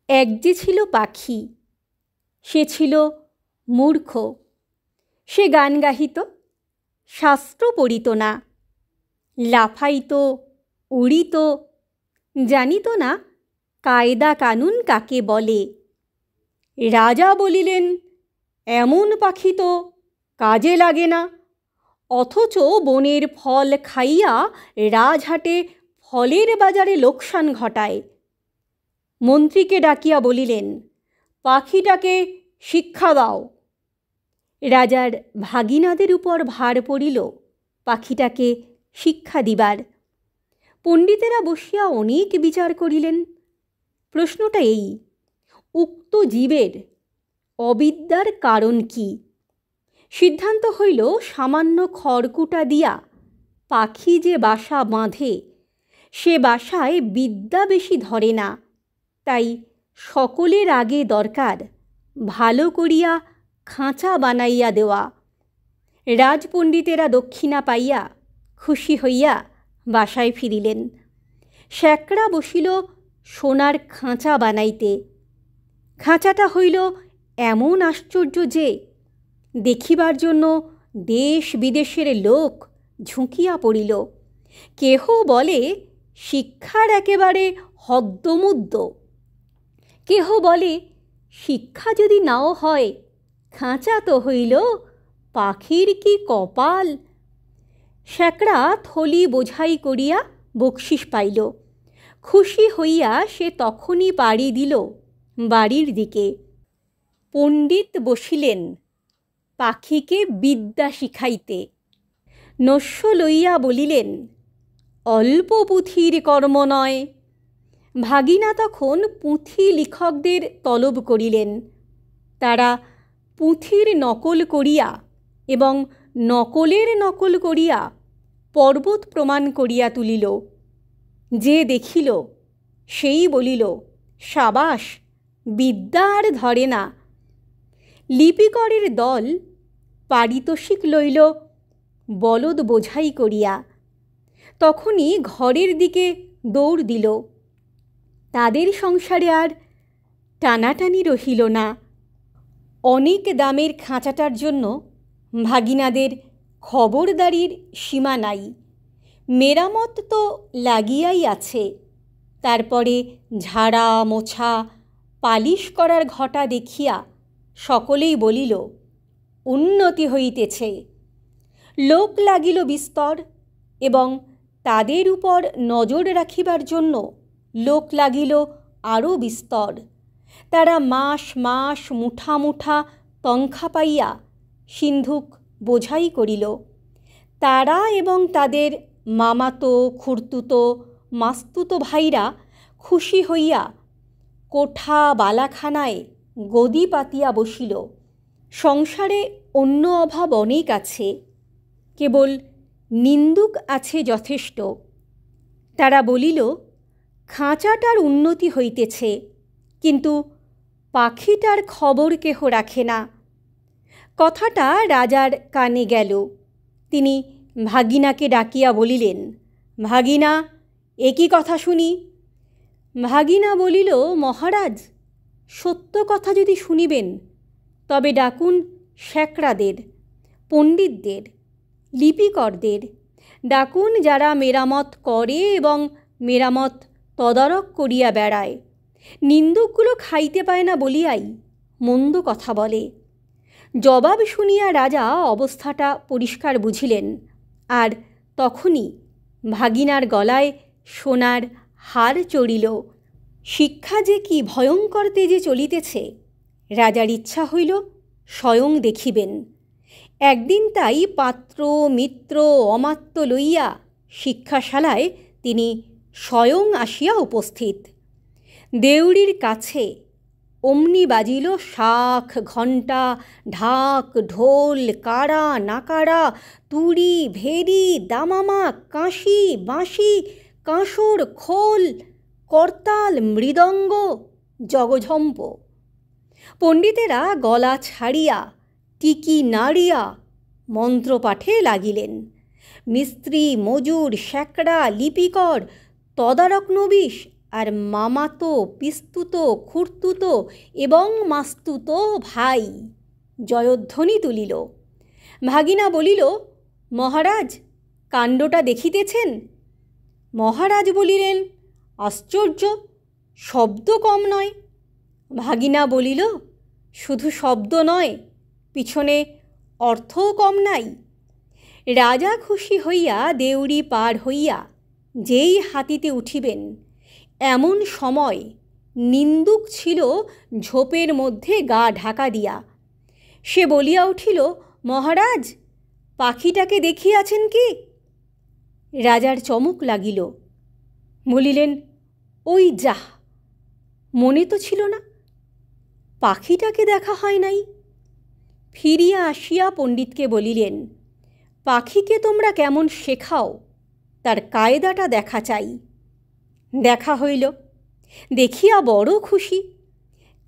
এক যে ছিল পাখি, সে ছিল মূর্খ। সে গান গাহিত, শাস্ত্র পড়িত না, লাফাইত, উড়িত, জানিত না কায়দা কানুন কাকে বলে। রাজা বলিলেন, এমন পাখি তো কাজে লাগে না, অথচ বনের ফল খাইয়া রাজহাটে ফলের বাজারে লোকসান ঘটায়। মন্ত্রীকে ডাকিয়া বলিলেন, পাখিটাকে শিক্ষা দাও। রাজার ভাগিনাদের উপর ভার পড়িল পাখিটাকে শিক্ষা দিবার। পণ্ডিতেরা বসিয়া অনেক বিচার করিলেন। প্রশ্নটা এই, উক্ত জীবের অবিদ্যার কারণ কি? সিদ্ধান্ত হইল, সামান্য খড়কুটা দিয়া পাখি যে বাসা বাঁধে, সে বাসায় বিদ্যা বেশি ধরে না। তাই সকলের আগে দরকার ভালো করিয়া খাঁচা বানাইয়া দেওয়া। রাজপণ্ডিতেরা দক্ষিণা পাইয়া খুশি হইয়া বাসায় ফিরিলেন। শ্যাকরা বসিল সোনার খাঁচা বানাইতে। খাঁচাটা হইল এমন আশ্চর্য যে দেখিবার জন্য দেশ বিদেশের লোক ঝুঁকিয়া পড়িল। কেহ বলে শিক্ষার একেবারে হদ্দমুদ্দ, কেহ বলে শিক্ষা যদি নাও হয়, খাঁচা তো হইল পাখির কি কপাল। শ্যাকরা থলি বোঝাই করিয়া বকশিস পাইল। খুশি হইয়া সে তখনই পাড়ি দিল বাড়ির দিকে। পণ্ডিত বসিলেন পাখিকে বিদ্যা শিখাইতে। নস্য লইয়া বলিলেন, অল্প পুঁথির কর্ম নয়। ভাগিনা তখন পুঁথি লিখকদের তলব করিলেন। তারা পুঁথির নকল করিয়া এবং নকলের নকল করিয়া পর্বত প্রমাণ করিয়া তুলিল। যে দেখিল সেই বলিল, সাবাস, বিদ্যা আর ধরে না। লিপিকরের দল পারিতোষিক লইল বলদ বোঝাই করিয়া। তখনই ঘরের দিকে দৌড় দিল। তাদের সংসারে আর টানাটানি রহিল না। অনেক দামের খাঁচাটার জন্য ভাগিনাদের খবরদারির সীমা নাই। মেরামত তো লাগিয়াই আছে। তারপরে ঝাড়া মোছা পালিশ করার ঘটা দেখিয়া সকলেই বলিল, উন্নতি হইতেছে। লোক লাগিল বিস্তর এবং তাদের উপর নজর রাখিবার জন্য লোক লাগিল আরও বিস্তর। তারা মাস মাস মুঠা মুঠা তংখা পাইয়া সিন্ধুক বোঝাই করিল। তারা এবং তাদের মামাতো, খুড়তুতো, মাস্তুতো ভাইরা খুশি হইয়া কোঠা বালাখানায় গদি পাতিয়া বসিল। সংসারে অন্য অভাব অনেক আছে, কেবল নিন্দুক আছে যথেষ্ট। তারা বলিল, খাঁচাটার উন্নতি হইতেছে, কিন্তু পাখিটার খবর কেহ রাখে না। কথাটা রাজার কানে গেল। তিনি ভাগিনাকে ডাকিয়া বলিলেন, ভাগিনা, এ কি কথা শুনি? ভাগিনা বলিল, মহারাজ, সত্য কথা যদি শুনিবেন তবে ডাকুন শ্যাকরাদের, পণ্ডিতদের, লিপিকরদের। ডাকুন যারা মেরামত করে এবং মেরামত তদারক করিয়া বেড়ায়। নিন্দুকগুলো খাইতে পায় না বলিয়াই মন্দ কথা বলে। জবাব শুনিয়া রাজা অবস্থাটা পরিষ্কার বুঝিলেন। আর তখনই ভাগিনার গলায় সোনার হার চড়িল। শিক্ষা যে কি ভয়ঙ্কর তেজে চলিতেছে, রাজার ইচ্ছা হইল স্বয়ং দেখিবেন। একদিন তাই পাত্র মিত্র অমাত্য লইয়া শিক্ষাশালায় তিনি স্বয়ং আসিয়া উপস্থিত। দেউড়ির কাছে অমনি বাজিল শাঁখ, ঘণ্টা, ঢাক, ঢোল, কাড়া, নাকাড়া, তুড়ি, ভেরি, দামামা, কাঁসি, বাঁশি, কাঁসর, খোল, করতাল, মৃদঙ্গ, জগঝম্প। পণ্ডিতেরা গলা ছাড়িয়া টিকি নাড়িয়া মন্ত্রপাঠে লাগিলেন। মিস্ত্রি, মজুর, শ্যাকরা, লিপিকর, তদারক নবিশ আর মামাতো, পিস্তুতো, খুড়তুতো এবং মাস্তুতো ভাই জয়ধ্বনি তুলিল। ভাগিনা বলিল, মহারাজ, কাণ্ডটা দেখিতেছেন? মহারাজ বলিলেন, আশ্চর্য, শব্দ কম নয়। ভাগিনা বলিল, শুধু শব্দ নয়, পিছনে অর্থও কম নাই। রাজা খুশি হইয়া দেউড়ি পার হইয়া যেই হাতিতে উঠিবেন, এমন সময় নিন্দুক ছিল ঝোপের মধ্যে গা ঢাকা দিয়া। সে বলিয়া উঠিল, মহারাজ, পাখিটাকে দেখিয়াছেন কি? রাজার চমক লাগিল। বলিলেন, ওই যাহ, মনে তো ছিল না, পাখিটাকে দেখা হয় নাই। ফিরিয়া আসিয়া পণ্ডিতকে বলিলেন, পাখিকে তোমরা কেমন শেখাও, তার কায়দাটা দেখা চাই। দেখা হইল। দেখিয়া বড় খুশি।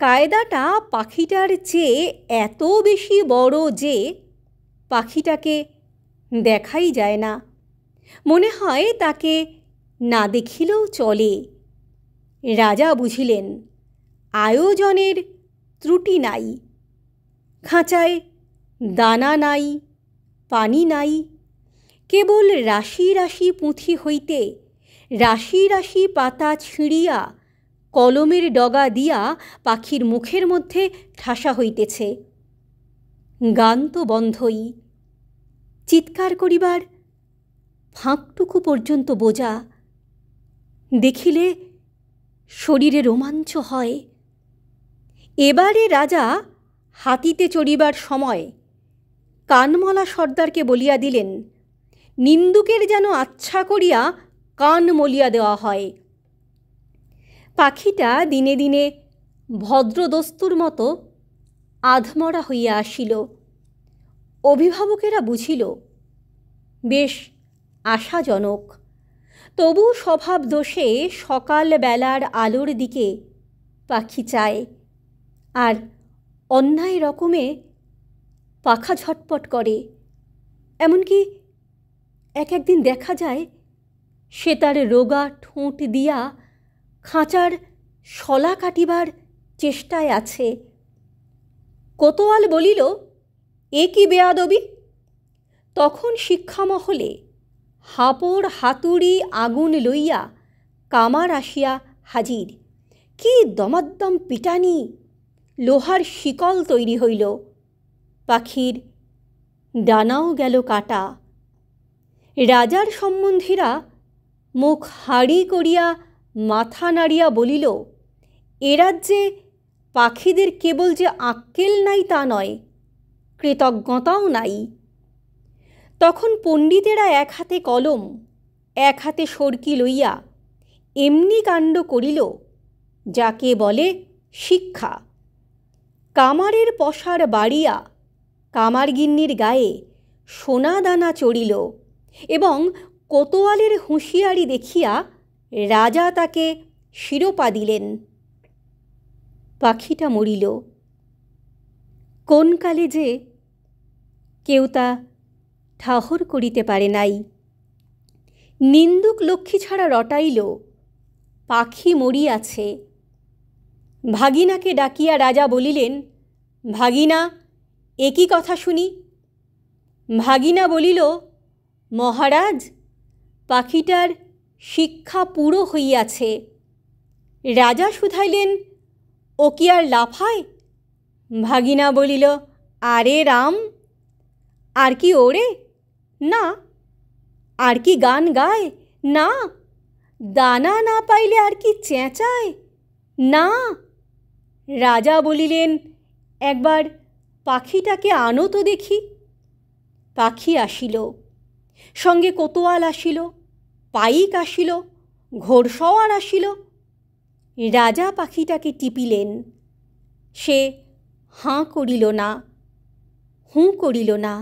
কায়দাটা পাখিটার চেয়ে এত বেশি বড় যে পাখিটাকে দেখাই যায় না। মনে হয় তাকে না দেখিলেও চলে। রাজা বুঝিলেন, আয়োজনের ত্রুটি নাই। খাঁচায় দানা নাই, পানি নাই, কেবল রাশি রাশি পুঁথি হইতে রাশি রাশি পাতা ছিঁড়িয়া কলমের ডগা দিয়া পাখির মুখের মধ্যে ঠাসা হইতেছে। গান তো বন্ধই, চিৎকার করিবার ফাঁকটুকু পর্যন্ত বোঝা। দেখিলে শরীরে রোমাঞ্চ হয়। এবারে রাজা হাতিতে চড়িবার সময় কানমলা সর্দারকে বলিয়া দিলেন, নিন্দুকের যেন আচ্ছা করিয়া কান মলিয়া দেওয়া হয়। পাখিটা দিনে দিনে ভদ্রদস্তুর মতো আধমরা হইয়া আসিল। অভিভাবকেরা বুঝিল, বেশ আশাজনক। তবু স্বভাব দোষে সকাল বেলার আলোর দিকে পাখি চায়, আর অন্যায় রকমে পাখা ঝটপট করে। এমনকি একদিন দেখা যায় সে তার রোগা ঠোঁট দিয়া খাঁচার শলা কাটিবার চেষ্টায় আছে। কোতোয়াল বলিল, এ কি বেয়াদবি? তখন শিক্ষামহলে হাপড় হাতুড়ি আগুন লইয়া কামার আসিয়া হাজির। কি দমাদ্দম পিটানি! লোহার শিকল তৈরি হইল। পাখির ডানাও গেল কাটা। রাজার সম্বন্ধীরা মুখ হাঁড়ি করিয়া মাথা নাড়িয়া বলিল, এ রাজ্যে পাখিদের কেবল যে আক্কেল নাই তা নয়, কৃতজ্ঞতাও নাই। তখন পণ্ডিতেরা এক হাতে কলম, এক হাতে সরকি লইয়া এমনি কাণ্ড করিল যাকে বলে শিক্ষা। কামারের পসার বাড়িয়া কামারগিন্নির গায়ে সোনা দানা চড়িল এবং কোতোয়ালের হুঁশিয়ারি দেখিয়া রাজা তাকে শিরোপা দিলেন। পাখিটা মরিল। কোন কালে যে কেউ তা ঠাহর করিতে পারে নাই। নিন্দুক লক্ষ্মী ছাড়া রটাইল, পাখি মরিয়াছে। ভাগিনাকে ডাকিয়া রাজা বলিলেন, ভাগিনা, এ কি কথা শুনি? ভাগিনা বলিল, মহারাজ, পাখিটার শিক্ষা পুরো হইয়াছে। রাজা শুধাইলেন, ও কি আর লাফায়? ভাগিনা বলিল, আরে রাম, আর কি ওড়ে? না। আর কি গান গায়? না। দানা না পাইলে আর কি চেঁচায়? না। রাজা বলিলেন, একবার পাখিটাকে আনো তো দেখি। পাখি আসিল, সঙ্গে কোতোয়াল আসিল, পাইক আসিল, ঘোড়সওয়ার আসিল। রাজা পাখিটাকে টিপিলেন। সে হাঁ করিল না, হুঁ করিল না,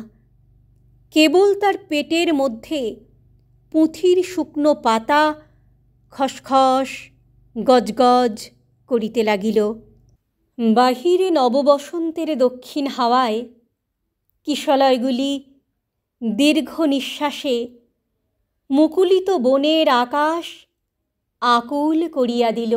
কেবল তার পেটের মধ্যে পুঁথির শুকনো পাতা খসখস গজগজ করিতে লাগিল। বাহিরে নববসন্তের দক্ষিণ হাওয়ায় কিশলয়গুলি দীর্ঘ নিঃশ্বাসে মুকুলিত বনের আকাশ আকুল করিয়া দিল।